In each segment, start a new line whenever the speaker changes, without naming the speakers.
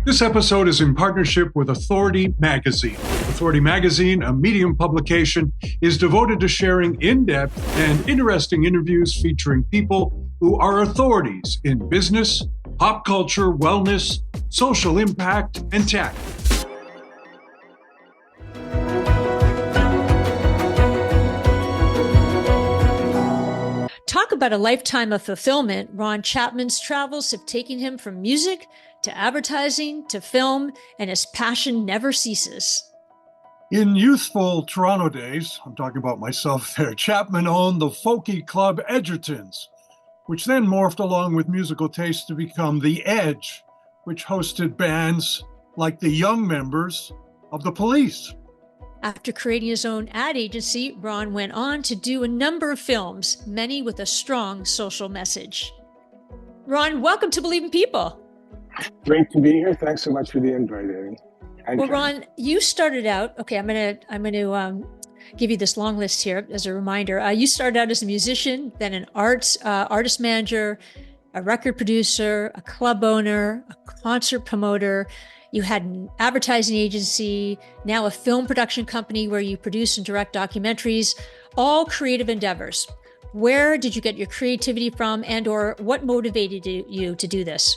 This episode is in partnership with Authority Magazine. Authority Magazine, a Medium publication, is devoted to sharing in-depth and interesting interviews featuring people who are authorities in business, pop culture, wellness, social impact, and tech.
Talk about a lifetime of fulfillment. Ron Chapman's travels have taken him from music to advertising to film, and his passion never ceases.
In youthful Toronto days, I'm talking about myself there, Chapman owned the folky club Egertons, which then morphed along with musical taste to become The Edge, which hosted bands like the young members of the Police.
After creating his own ad agency, Ron went on to do a number of films, many with a strong social message. Ron, welcome to Believe in People.
Great to be here. Thanks so much for the invite, Amy.
Well, Ron, you started out. Okay, I'm gonna give you this long list here as a reminder. You started out as a musician, then an artist manager, a record producer, a club owner, a concert promoter. You had an advertising agency, now a film production company where you produce and direct documentaries, all creative endeavors. Where did you get your creativity from, and/or what motivated you to do this?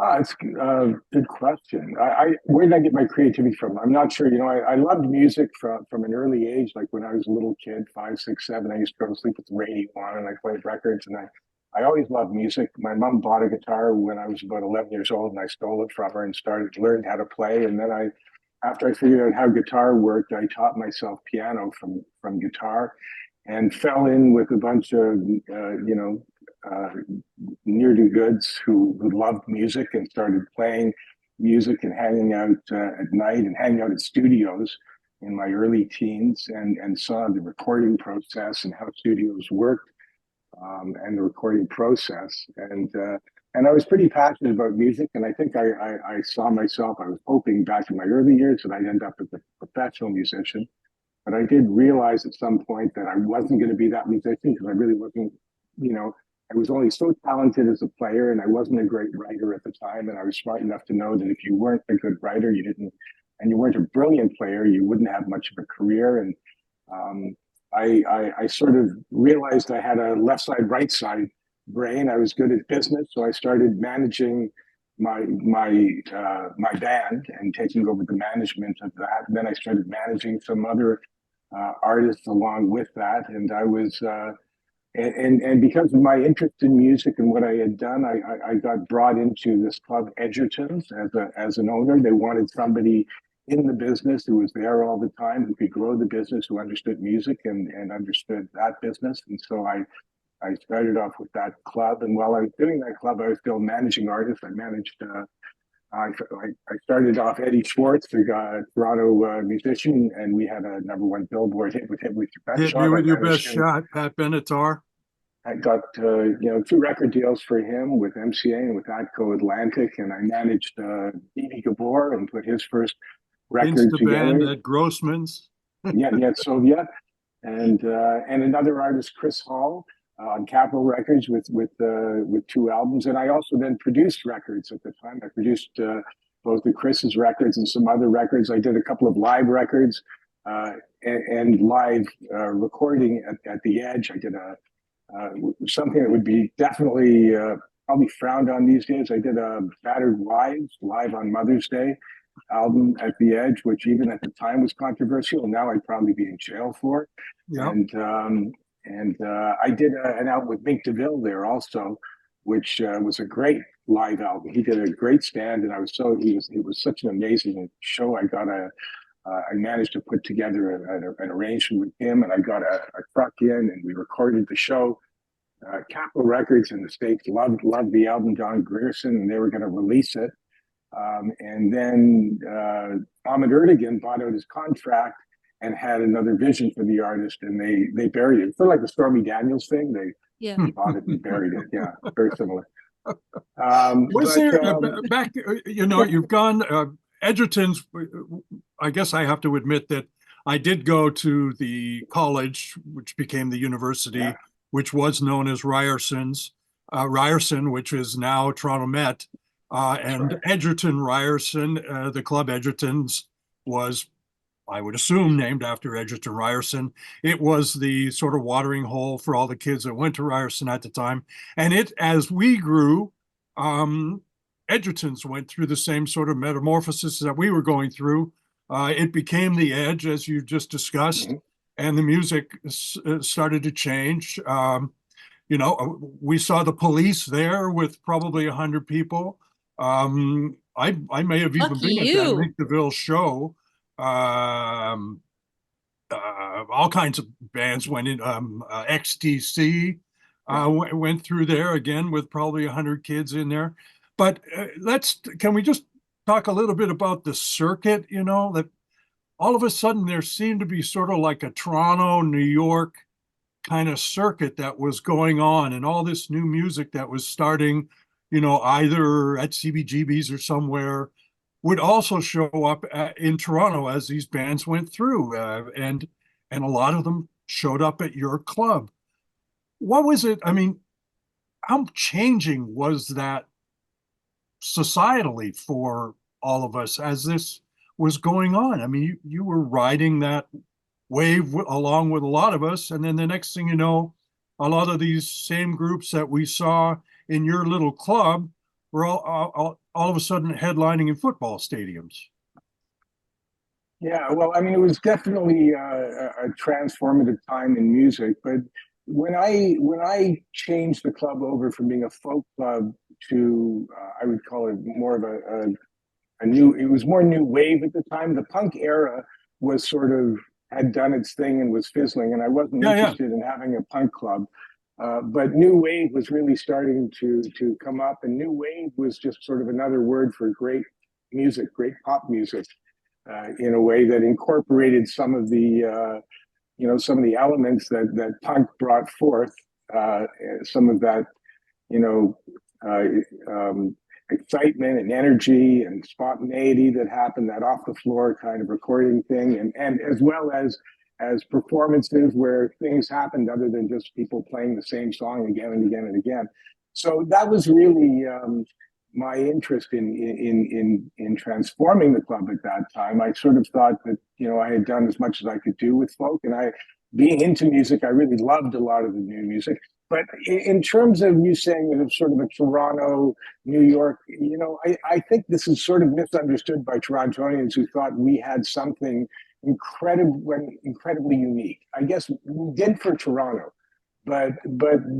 It's a good question. Where did I get my creativity from? I'm not sure. I loved music from an early age. Like when I was a little kid, 5, 6, 7, I used to go to sleep with the radio on and I played records, and I always loved music. My mom bought a guitar when I was about 11 years old, and I stole it from her and learned how to play. And then after I figured out how guitar worked, I taught myself piano from guitar, and fell in with a bunch of near-do-goods who loved music and started playing music and hanging out at night and hanging out at studios in my early teens, and saw the recording process and how studios worked. And the recording process, and I was pretty passionate about music, and I think I saw myself. I was hoping back in my early years that I'd end up as a professional musician, but I did realize at some point that I wasn't going to be that musician because I really wasn't. I was only so talented as a player, and I wasn't a great writer at the time. And I was smart enough to know that if you weren't a good writer, and you weren't a brilliant player, you wouldn't have much of a career. And I sort of realized I had a left side, right side brain. I was good at business, so I started managing my band and taking over the management of that. And then I started managing some other artists along with that, and I was and because of my interest in music and what I had done, I got brought into this club Egertons as an owner. They wanted somebody in the business who was there all the time, who could grow the business, who understood music and understood that business. And so I started off with that club. And while I was doing that club, I was still managing artists. I managed, I started off Eddie Schwartz, the Toronto musician, and we had a #1 Billboard hit with Hit With Your Best Shot.
Hit Me With Your Best Shot, Pat Benatar.
I got 2 record deals for him with MCA and with Atco Atlantic, and I managed Didi Gabor and put his first record
together at Grossman's.
yeah, Soviet, and another artist, Chris Hall, on Capitol Records with 2 albums. And I also then produced records at the time. I produced both the Chris's records and some other records. I did a couple of live records and live recording at the Edge. I did something that would be definitely probably frowned on these days. I did a Battered Wives live on Mother's Day album at the Edge, which even at the time was controversial, and now I'd probably be in jail for.
Yep.
And I did an album with Mink DeVille there also, which was a great live album. He did a great stand, and it was such an amazing show. I managed to put together an arrangement with him, and I got a truck in, and we recorded the show. Capitol Records in the States loved the album, Don Grierson, and they were going to release it. And then Ahmet Ertegun bought out his contract and had another vision for the artist, and they buried it. It's sort of like the Stormy Daniels thing. They bought it and buried it. Yeah, very similar.
Back? You've gone Egerton's. I guess I have to admit that I did go to the college, which became the university, which was known as Ryerson, which is now Toronto Met.
That's
and
right.
Egerton Ryerson, the club Egertons, was, I would assume, named after Egerton Ryerson. It was the sort of watering hole for all the kids that went to Ryerson at the time. And as we grew, um, Egerton's went through the same sort of metamorphosis that we were going through. It became the Edge, as you just discussed,
Mhm.
and the music started to change. We saw the Police there with probably 100 people. I may have even
Lucky
been at that
you.
Make the Ville show. Um, all kinds of bands went in. XTC
Yeah.
went through there again with probably 100 kids in there. But can we just talk a little bit about the circuit? That all of a sudden there seemed to be sort of like a Toronto, New York kind of circuit that was going on, and all this new music that was starting, either at CBGB's or somewhere, would also show up in Toronto as these bands went through, and a lot of them showed up at your club. What was it? I mean, how changing was that societally for all of us as this was going on? I mean, you were riding that wave along with a lot of us. And then the next thing you know, a lot of these same groups that we saw in your little club were all of a sudden headlining in football stadiums.
Yeah, well, I mean, it was definitely a transformative time in music. But when I changed the club over from being a folk club to I would call it more of a new. It was more new wave at the time. The punk era was sort of had done its thing and was fizzling, and I wasn't
Yeah, yeah.
interested in having a punk club. But new wave was really starting to come up, and new wave was just sort of another word for great music, great pop music, in a way that incorporated some of the elements that punk brought forth, some of that you know uh, um, excitement and energy and spontaneity that happened, that off the floor kind of recording thing, and as well as performances where things happened other than just people playing the same song again and again and again. So that was really my interest in transforming the club at that time. I sort of thought that I had done as much as I could do with folk, and I, being into music, I really loved a lot of the new music. But in terms of you saying that it's sort of a Toronto, New York, I think this is sort of misunderstood by Torontonians who thought we had something incredibly unique. I guess we did for Toronto, but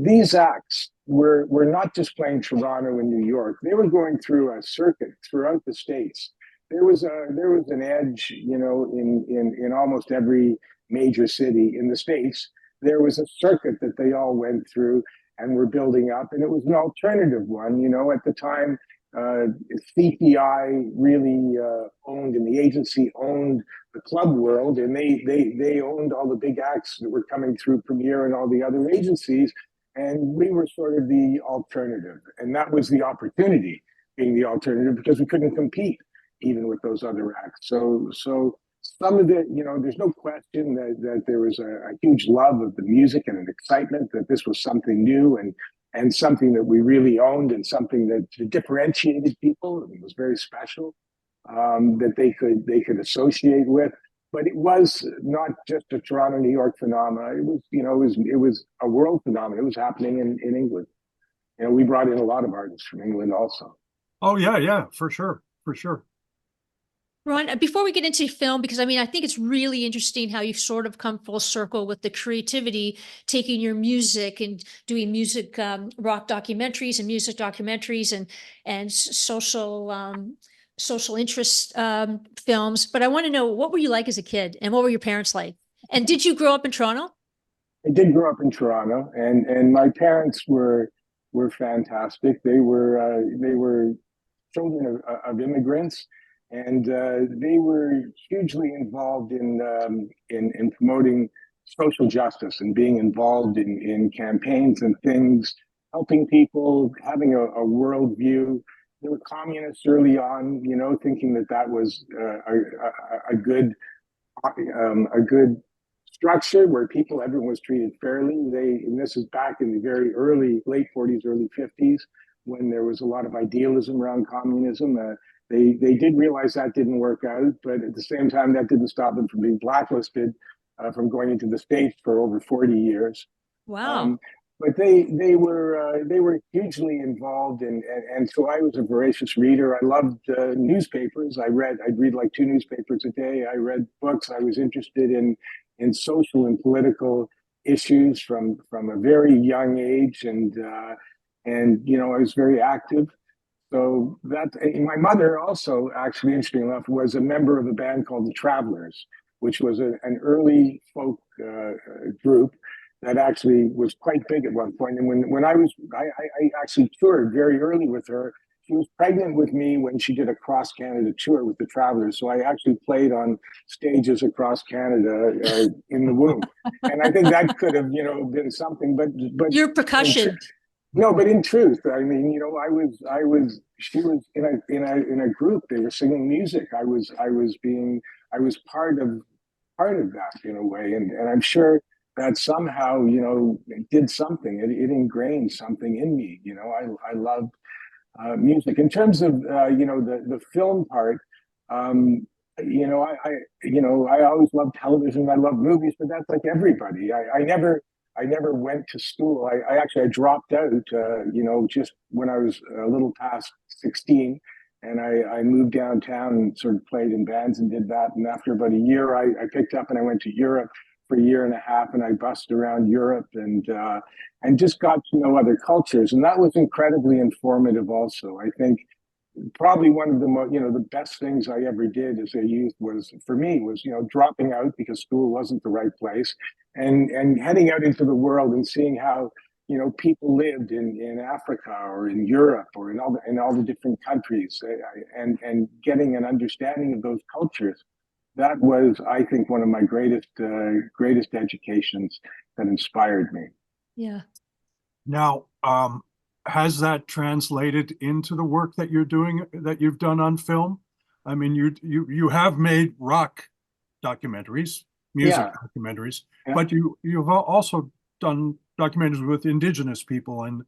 these acts were not just playing Toronto and New York. They were going through a circuit throughout the states. There was an edge, in almost every major city in the states. There was a circuit that they all went through and were building up, and it was an alternative one. At the time, CPI really owned, and the agency owned the club world, and they owned all the big acts that were coming through Premiere and all the other agencies, and we were sort of the alternative, and that was the opportunity, being the alternative, because we couldn't compete even with those other acts. So some of it, there's no question that there was a huge love of the music and an excitement that this was something new and something that we really owned, and something that differentiated people. It was very special, that they could associate with. But it was not just a Toronto, New York phenomenon. It was a world phenomenon. It was happening in England. We brought in a lot of artists from England also.
Oh, yeah, yeah, for sure, for sure.
Ron, before we get into film, because I mean, I think it's really interesting how you've sort of come full circle with the creativity, taking your music and doing music, rock documentaries and music documentaries and social interest films. But I want to know, what were you like as a kid, and what were your parents like? And did you grow up in Toronto?
I did grow up in Toronto, and my parents were fantastic. They were children of immigrants, and they were hugely involved in promoting social justice and being involved in campaigns and things, helping people, having a world view. They were communists early on, thinking that was a good structure where everyone was treated fairly. And this is back in the very late 40s, early 50s. when there was a lot of idealism around communism. They did realize that didn't work out, but at the same time, that didn't stop them from being blacklisted from going into the States for over 40 years.
Wow.
But they were hugely involved, and so I was a voracious reader. I loved newspapers. I'd read like 2 newspapers a day. I read books. I was interested in social and political issues from a very young age, and I was very active. So that my mother also, actually, interesting enough, was a member of a band called the Travelers, which was an early folk group that actually was quite big at one point. And when I actually toured very early with her. She was pregnant with me when she did a cross Canada tour with the Travelers. So I actually played on stages across Canada in the womb. And I think that could have, been something. But
your percussion.
No, but in truth, I mean, she was in a group. They were singing music. I was part of that in a way, and I'm sure that somehow, it did something. It ingrained something in me. I loved music. In terms of the film part, I always loved television. I love movies, but that's like everybody. I never went to school. I dropped out, just when I was a little past 16, and I moved downtown and sort of played in bands and did that. And after about a year, I picked up and I went to Europe for a year and a half, and I bussed around Europe and just got to know other cultures, and that was incredibly informative. Also, I think probably one of the best things I ever did as a youth was dropping out because school wasn't the right place, and heading out into the world and seeing how people lived in Africa or in Europe or in all the different countries, and getting an understanding of those cultures. That was, I think, one of my greatest educations that inspired me.
Yeah.
Now, has that translated into the work that you've done on film? I mean, you have made rock documentaries, music documentaries, but you've also done documentaries with Indigenous people and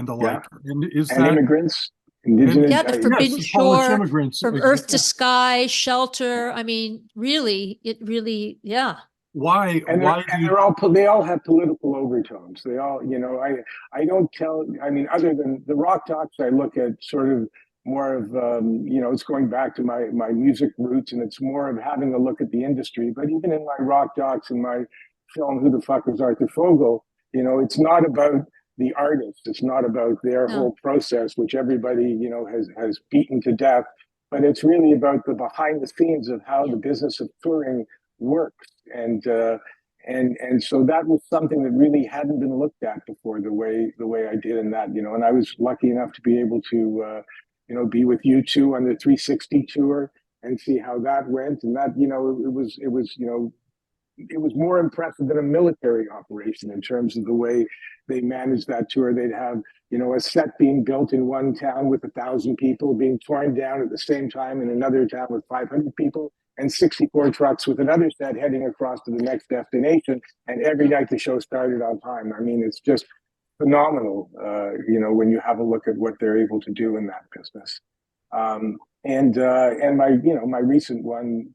the like. And
immigrants? Indigenous,
the Forbidden
Polish
Shore,
immigrants,
From Earth to Sky, Shelter. I mean, really, yeah.
Why?
They all have political overtones. They all, I don't tell. I mean, other than the rock docs, I look at sort of more of, it's going back to my music roots, and it's more of having a look at the industry. But even in my rock docs, in my film, Who the Fuck Was Arthur Fogel? It's not about the artist. It's not about their whole process, which everybody, has beaten to death. But it's really about the behind the scenes of how the business of touring works. And so that was something that really hadn't been looked at before the way I did in that, and I was lucky enough to be able to, be with U2 on the 360 tour and see how that went. And that, it was more impressive than a military operation in terms of the way they managed that tour. They'd have, a set being built in one town with 1,000 people being torn down at the same time in another town with 500 people, and 64 trucks with another set heading across to the next destination. And every night the show started on time. I mean, it's just phenomenal, when you have a look at what they're able to do in that business. And my recent one,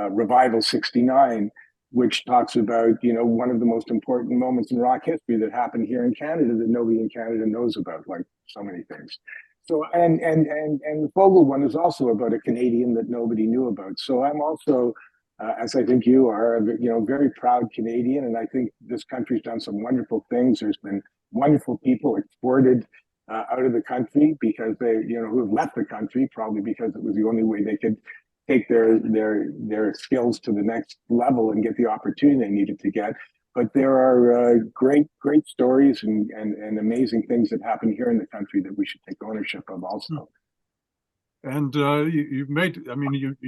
Revival 69, which talks about, one of the most important moments in rock history that happened here in Canada that nobody in Canada knows about, like so many things. So, and the Fogel one is also about a Canadian that nobody knew about. So I'm also, as I think you are, very proud Canadian, and I think this country's done some wonderful things. There's been wonderful people exported out of the country because they, who have left the country probably because it was the only way they could take their skills to the next level and get the opportunity they needed to get. But there are great stories and amazing things that happen here in the country that we should take ownership of also.
And you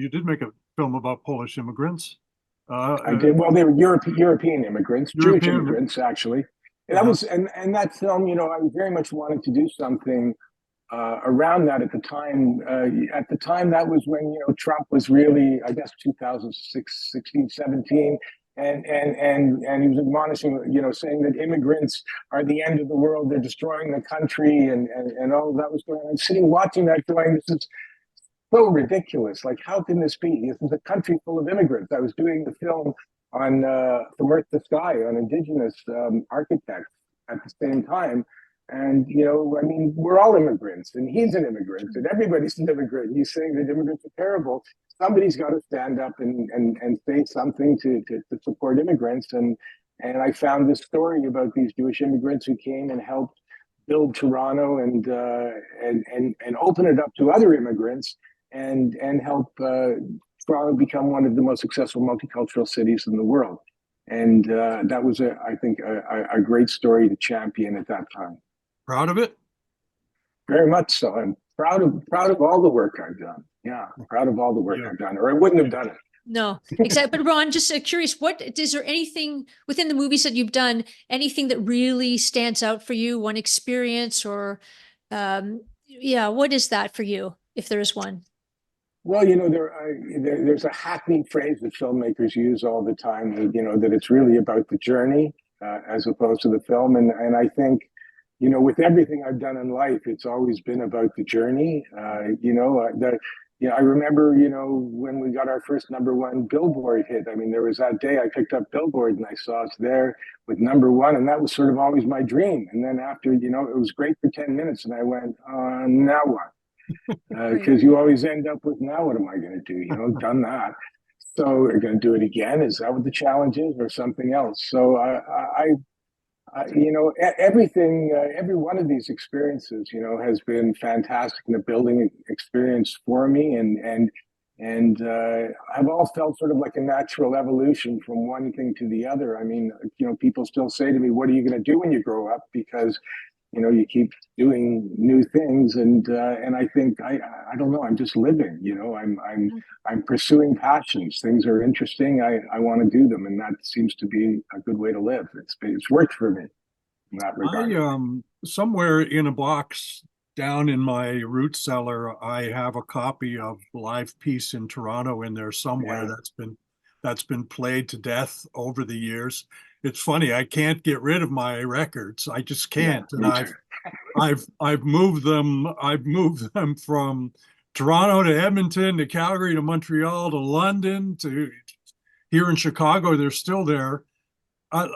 did make a film about Polish immigrants.
I did. Well, they were European immigrants, Jewish immigrants, actually. And that was, and that film, I very much wanted to do something around that at the time. At the time, that was when, Trump was really, I guess, 2016, 17. and he was admonishing, saying that immigrants are the end of the world. They're destroying the country, and all of that was going on. I'm sitting watching that, going, "This is so ridiculous. Like, how can this be? This is a country full of immigrants." I was doing the film on From Earth to Sky on Indigenous architects at the same time. And, I mean, we're all immigrants, and he's an immigrant, and everybody's an immigrant. He's saying that immigrants are terrible. Somebody's got to stand up and say something to support immigrants. And I found this story about these Jewish immigrants who came and helped build Toronto and open it up to other immigrants and help Toronto become one of the most successful multicultural cities in the world. And that was, I think, a great story to champion at that time.
Proud of it?
Very much so. I'm proud of all the work I've done. Yeah, proud of all the work I've done, or I wouldn't have done it.
No, exactly. But Ron, just curious, is there anything within the movies that you've done, anything that really stands out for you, one experience, or what is that for you, if there is one?
Well, there's a hackneyed phrase that filmmakers use all the time, that it's really about the journey as opposed to the film. And I think, with everything I've done in life, it's always been about the journey. I remember, when we got our first #1 Billboard hit. I mean, there was that day I picked up Billboard and I saw us there with #1, and that was sort of always my dream. And then after, it was great for 10 minutes, and I went, now what? Because you always end up with, now what am I going to do? Done that. So we're going to do it again. Is that what the challenge is, or something else? So everything, every one of these experiences, has been fantastic in a building experience for me, and I've all felt sort of like a natural evolution from one thing to the other. I mean, people still say to me, "What are you going to do when you grow up?" Because you keep doing new things, and I think I don't know. I'm just living. I'm pursuing passions. Things are interesting. I want to do them, and that seems to be a good way to live. It's worked for me in that regard.
Somewhere in a box down in my root cellar, I have a copy of Live Peace in Toronto in there somewhere. That's been played to death over the years. It's funny, I can't get rid of my records. I just can't.
Yeah,
and I've moved them. I've moved them from Toronto to Edmonton to Calgary to Montreal to London to here in Chicago. They're still there.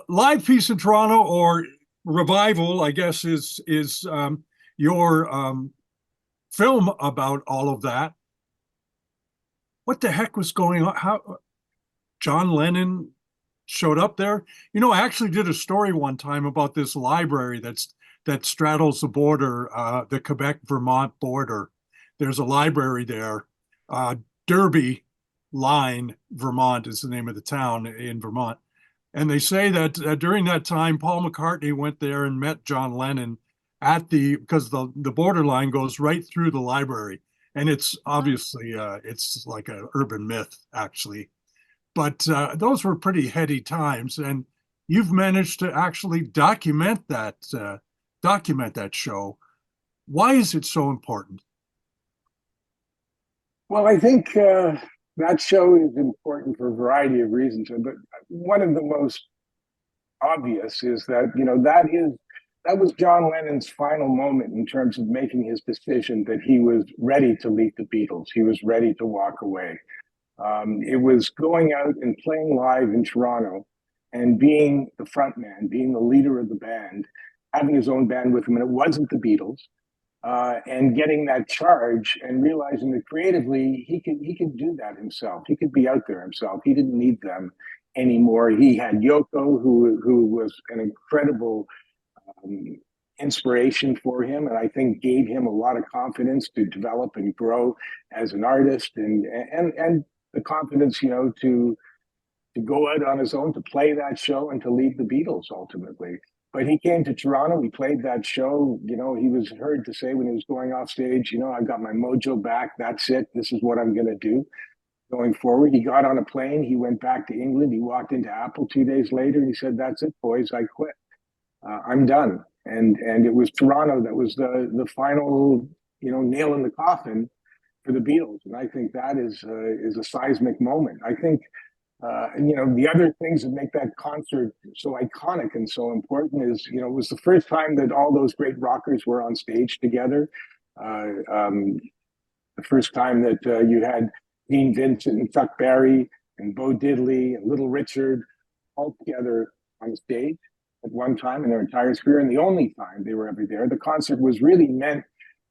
Live Peace in Toronto, or Revival, I guess, is your film about all of that. What the heck was going on? How John Lennon showed up there? I actually did a story one time about this library that straddles the border, the Quebec-Vermont border. There's a library there. Derby Line, Vermont is the name of the town in Vermont. And they say that during that time, Paul McCartney went there and met John Lennon because the borderline goes right through the library. And it's obviously, it's like an urban myth, actually. But those were pretty heady times, and you've managed to actually document that show. Why is it so important? Well, I think that show is important for a variety of reasons, but one of the most obvious is that that was John Lennon's final moment in terms of making his decision that he was ready to leave the Beatles. He was ready to walk away. It was going out and playing live in Toronto and being the front man, being the leader of the band, having his own band with him, and it wasn't the Beatles, and getting that charge and realizing that creatively he could do that himself. He could be out there himself. He didn't need them anymore. He had Yoko, who was an incredible inspiration for him, and I think gave him a lot of confidence to develop and grow as an artist, and the confidence, to go out on his own, to play that show, and to leave the Beatles ultimately. But he came to Toronto, he played that show, he was heard to say when he was going off stage, I got my mojo back, that's it, this is what I'm going to do going forward. He got on a plane, he went back to England, he walked into Apple 2 days later, and he said, that's it, boys, I quit. I'm done. And it was Toronto that was the final, nail in the coffin for the Beatles. And I think that is a seismic moment. I think
And the other things that make that concert so iconic and so important is, it was the first time that all those great rockers were on stage together. The first time that you had Dean Vincent and Chuck Berry and Bo Diddley and Little Richard all together on stage at one time in their entire career, and the only time they were ever there. The concert was really meant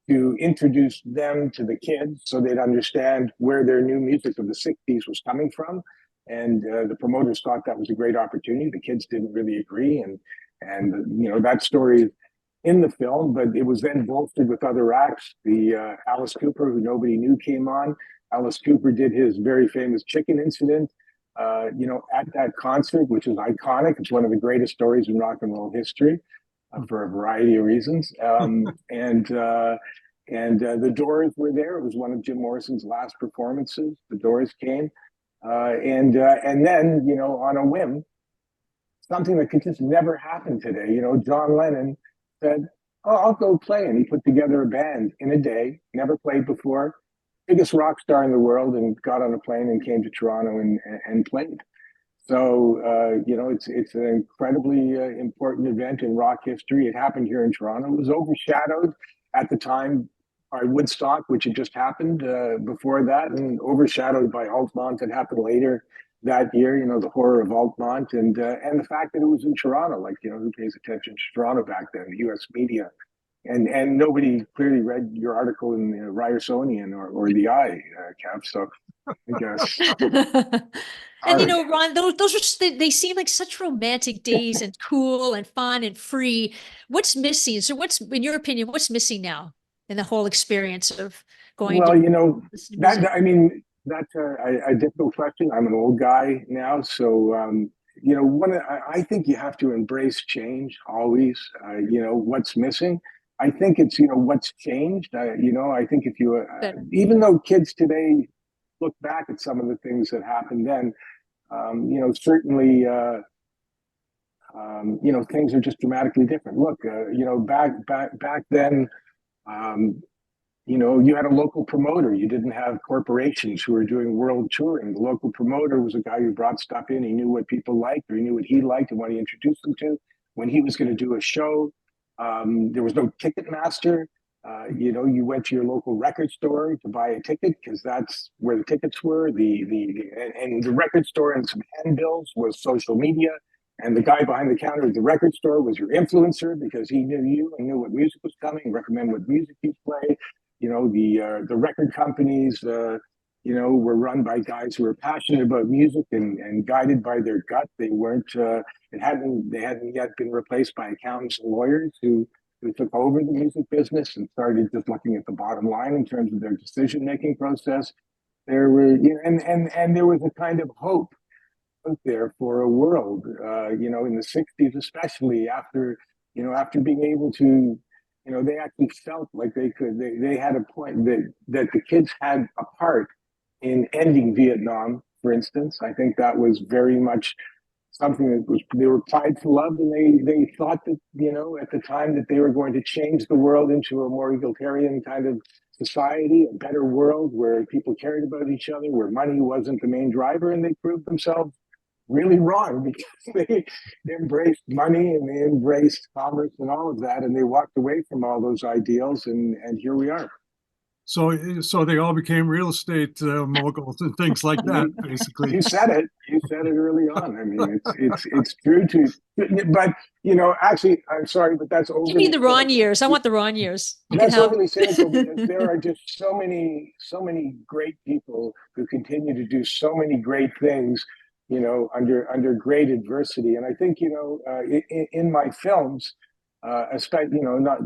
to introduce them to the kids so they'd understand where their new music of the 60s was coming from. And the promoters thought that was a great opportunity. The kids didn't really agree. And that story is in the film, but it was then bolstered with other acts. The Alice Cooper, who nobody knew, came on. Alice Cooper did his very famous chicken incident, at that concert, which is iconic. It's one of the greatest stories in rock and roll history for a variety of reasons. And the Doors were there. It was one of Jim Morrison's last performances. The Doors came. And then, on a whim, something that could just never happen today, John Lennon said, "Oh, I'll go play." And he put together a band in a day, never played before, biggest rock star in the world, and got on a plane and came to Toronto and played. So, it's an incredibly important event in rock history. It happened here in Toronto. It was overshadowed at the time by Woodstock, which had just happened before that, and overshadowed by Altamont that happened later that year, the horror of Altamont, and the fact that it was in Toronto, like, who pays attention to Toronto back then, the US media. And nobody clearly read your article in the Ryerson or the Eye, Kev, so I guess.
And Ron, those are they seem like such romantic days and cool and fun and free. What's missing? So what's, in your opinion, what's missing now in the whole experience of going to
that's a difficult question. I'm an old guy now, so I think you have to embrace change always. What's missing? I think it's what's changed. I think if you even though kids today look back at some of the things that happened then, certainly things are just dramatically different. Look, back then. You had a local promoter. You didn't have corporations who were doing world touring. The local promoter was a guy who brought stuff in. He knew what people liked, or he knew what he liked and what he introduced them to. When he was going to do a show, there was no ticket master. You went to your local record store to buy a ticket because that's where the tickets were. And the record store and some handbills was social media. And the guy behind the counter at the record store was your influencer because he knew you and knew what music was coming, recommend what music you play. The record companies, were run by guys who were passionate about music and guided by their gut. They weren't. They hadn't yet been replaced by accountants and lawyers who took over the music business and started just looking at the bottom line in terms of their decision-making process. There were, and there was a kind of hope out there for a world, in the 60s, especially after being able to, they actually felt like they had a point that the kids had a part in ending Vietnam, for instance. I think that was very much something that they were prideful of, and they thought that, at the time that they were going to change the world into a more egalitarian kind of society, a better world where people cared about each other, where money wasn't the main driver, and they proved themselves really wrong because they embraced money and they embraced commerce and all of that, and they walked away from all those ideals, and here we are.
So they all became real estate moguls and things like that, basically.
You said it early on. I mean, it's true but actually, I'm sorry, but that's over.
Give me the Ron years. I want the Ron years.
That's overly cynical because there are just so many great people who continue to do so many great things, under great adversity. And I think, in my films, especially, not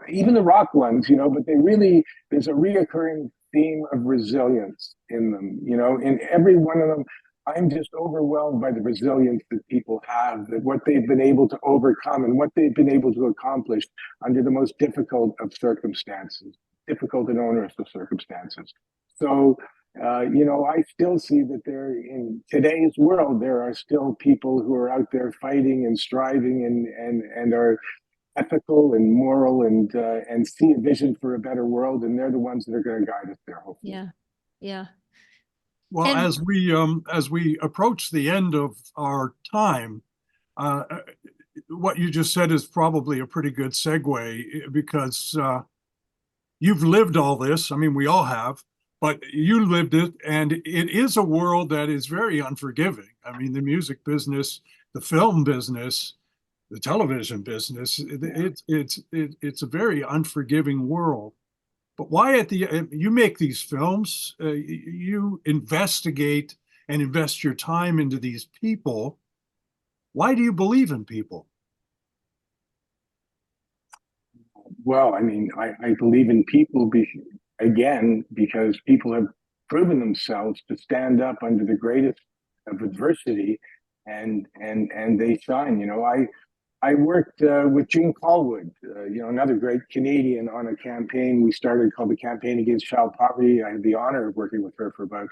even the rock ones, but there's a reoccurring theme of resilience in them, in every one of them. I'm just overwhelmed by the resilience that people have, that what they've been able to overcome and what they've been able to accomplish under the most difficult of circumstances, difficult and onerous of circumstances. So, I still see that in today's world, there are still people who are out there fighting and striving and are ethical and moral and see a vision for a better world, and they're the ones that are going to guide us there, hopefully.
Yeah.
Well,
And
as we approach the end of our time, uh, what you just said is probably a pretty good segue because you've lived all this. I mean, we all have, but you lived it, and it is a world that is very unforgiving. I mean, the music business, the film business, the television business, it's a very unforgiving world. But why you make these films, you investigate and invest your time into these people. Why do you believe in people?
Well, I mean, I believe in people again because people have proven themselves to stand up under the greatest of adversity, and they shine. I worked with June Callwood, another great Canadian, on a campaign we started called the Campaign Against Child Poverty. I had the honor of working with her for about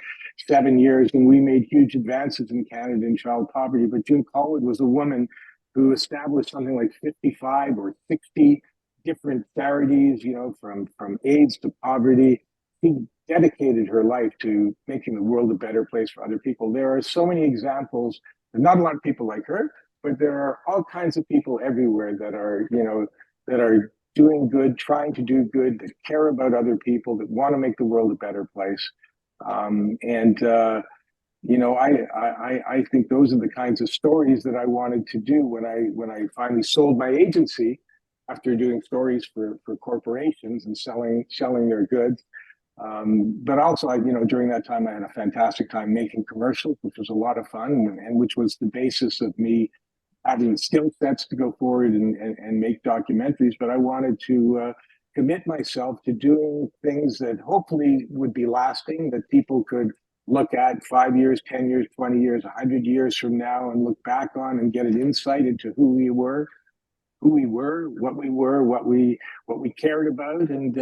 7 years, and we made huge advances in Canada in child poverty. But June Callwood was a woman who established something like 55 or 60 different charities, from AIDS to poverty. She dedicated her life to making the world a better place for other people. There are so many examples. There's not a lot of people like her, but there are all kinds of people everywhere that are doing good, trying to do good, that care about other people, that want to make the world a better place. I think those are the kinds of stories that I wanted to do when I finally sold my agency after doing stories for corporations and selling their goods. But also, during that time, I had a fantastic time making commercials, which was a lot of fun, and which was the basis of me having skill sets to go forward and make documentaries. But I wanted to commit myself to doing things that hopefully would be lasting, that people could look at 5 years, 10 years, 20 years, 100 years from now and look back on and get an insight into who we were, what we cared about, and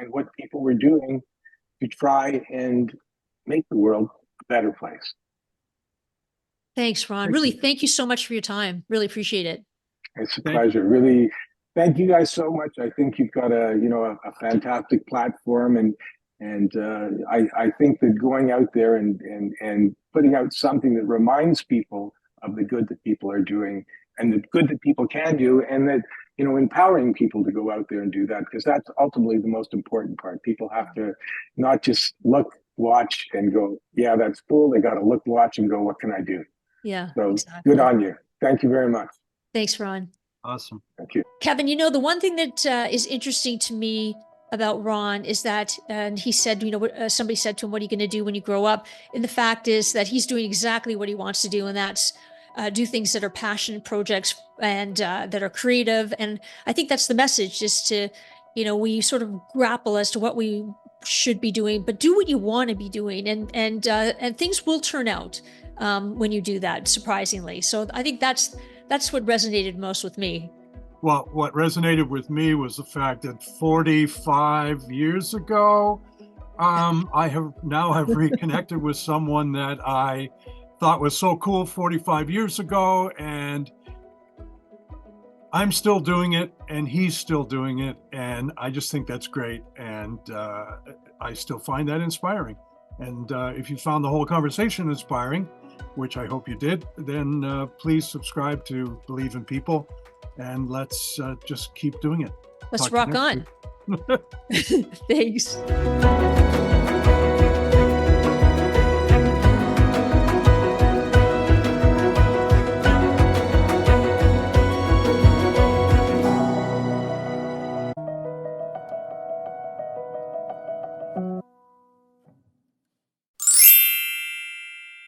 what people were doing to try and make the world a better place.
thanks, Ron. Really, thank you so much for your time. Really appreciate it.
It's a pleasure. Really, thank you guys so much. I think you've got a fantastic platform, and I think that going out there and putting out something that reminds people of the good that people are doing and the good that people can do, and that empowering people to go out there and do that, because that's ultimately the most important part. People have to not just look, watch, and go, yeah, that's cool. They got to look, watch, and go, what can I do?
Yeah.
So
exactly.
Good on you. Thank you very much.
Thanks, Ron.
Awesome.
Thank you.
Kevin, the one thing that is interesting to me about Ron is that, and he said, somebody said to him, what are you going to do when you grow up? And the fact is that he's doing exactly what he wants to do, and that's do things that are passion projects and that are creative. And I think that's the message, is to, we sort of grapple as to what we should be doing, but do what you want to be doing, and things will turn out when you do that, surprisingly. So I think that's what resonated most with me.
Well, what resonated with me was the fact that 45 years ago, I have reconnected with someone that I thought was so cool 45 years ago, and I'm still doing it, and he's still doing it, and I just think that's great, and I still find that inspiring. And if you found the whole conversation inspiring, which I hope you did, then please subscribe to Believe in People, and let's just keep doing it.
Let's rock on. Thanks.